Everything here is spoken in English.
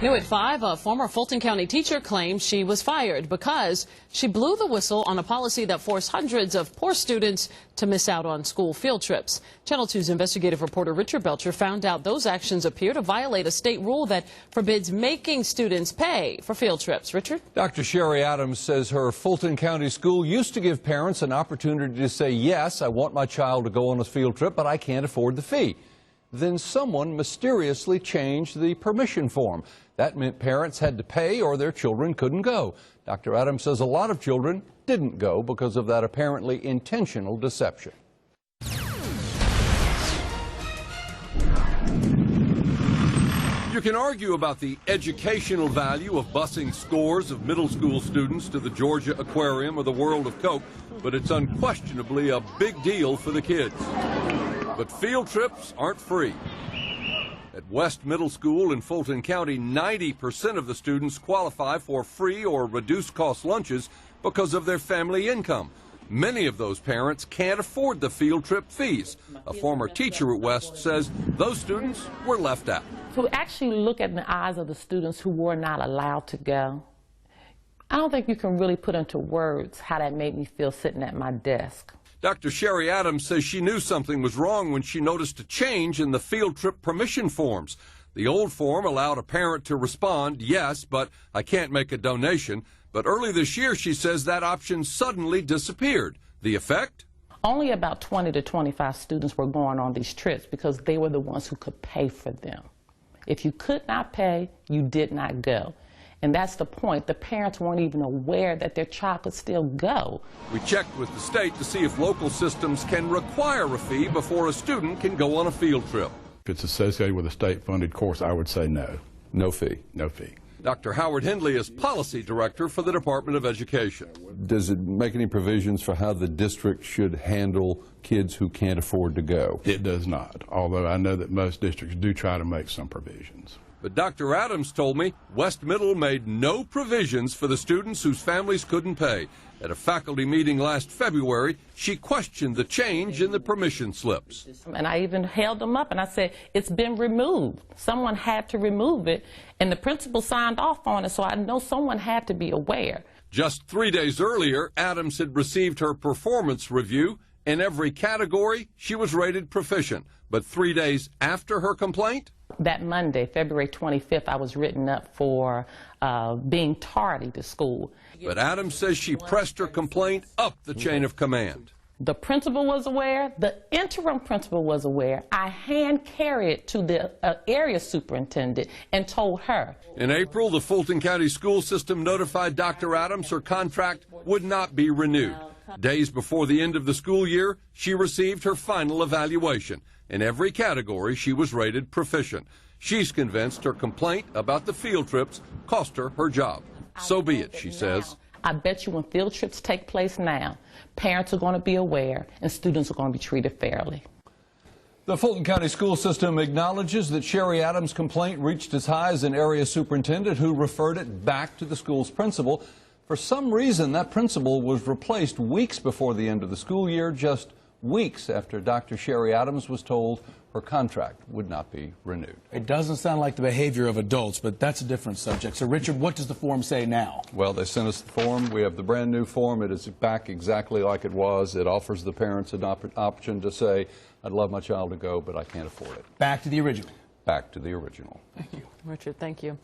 New at 5, a former Fulton County teacher claims she was fired because she blew the whistle on a policy that forced hundreds of poor students to miss out on school field trips. Channel 2's investigative reporter Richard Belcher found out those actions appear to violate a state rule that forbids making students pay for field trips. Richard? Dr. Sherry Adams says her Fulton County school used to give parents an opportunity to say, yes, I want my child to go on a field trip, but I can't afford the fee. Then someone mysteriously changed the permission form. That meant parents had to pay or their children couldn't go. Dr. Adams says a lot of children didn't go because of that apparently intentional deception. You can argue about the educational value of busing scores of middle school students to the Georgia Aquarium or the World of Coke, but it's unquestionably a big deal for the kids. But field trips aren't free. At West Middle School in Fulton County, 90% of the students qualify for free or reduced-cost lunches because of their family income. Many of those parents can't afford the field trip fees. A former teacher at West says those students were left out. To actually look at the eyes of the students who were not allowed to go, I don't think you can really put into words how that made me feel sitting at my desk. Dr. Sherry Adams says she knew something was wrong when she noticed a change in the field trip permission forms. The old form allowed a parent to respond, yes, but I can't make a donation. But early this year, she says that option suddenly disappeared. The effect? Only about 20 to 25 students were going on these trips because they were the ones who could pay for them. If you could not pay, you did not go. And that's the point. The parents weren't even aware that their child could still go. We checked with the state to see if local systems can require a fee before a student can go on a field trip. If it's associated with a state-funded course, I would say no. No fee. No fee. Dr. Howard Hindley is policy director for the Department of Education. Does it make any provisions for how the district should handle kids who can't afford to go? It does not, although I know that most districts do try to make some provisions. But Dr. Adams told me West Middle made no provisions for the students whose families couldn't pay. At a faculty meeting last February, she questioned the change in the permission slips. And I even held them up and I said, it's been removed. Someone had to remove it, and the principal signed off on it, so I know someone had to be aware. Just 3 days earlier, Adams had received her performance review. In every category, she was rated proficient. But 3 days after her complaint? That Monday, February 25th, I was written up for being tardy to school. But Adams says she pressed her complaint up the chain of command. The principal was aware. The interim principal was aware. I hand-carried it to the area superintendent and told her. In April, the Fulton County school system notified Dr. Adams her contract would not be renewed. Days before the end of the school year, she received her final evaluation. In every category, she was rated proficient. She's convinced her complaint about the field trips cost her her job. So be it, she says. I bet you when field trips take place now, parents are going to be aware and students are going to be treated fairly. The Fulton County school system acknowledges that Sherry Adams' complaint reached as high as an area superintendent who referred it back to the school's principal. For some reason, that principal was replaced weeks before the end of the school year, just weeks after Dr. Sherry Adams was told her contract would not be renewed. It doesn't sound like the behavior of adults, but that's a different subject. So, Richard, what does the form say now? Well, they sent us the form. We have the brand new form. It is back exactly like it was. It offers the parents an option to say, I'd love my child to go, but I can't afford it. Back to the original. Back to the original. Thank you, Richard. Thank you.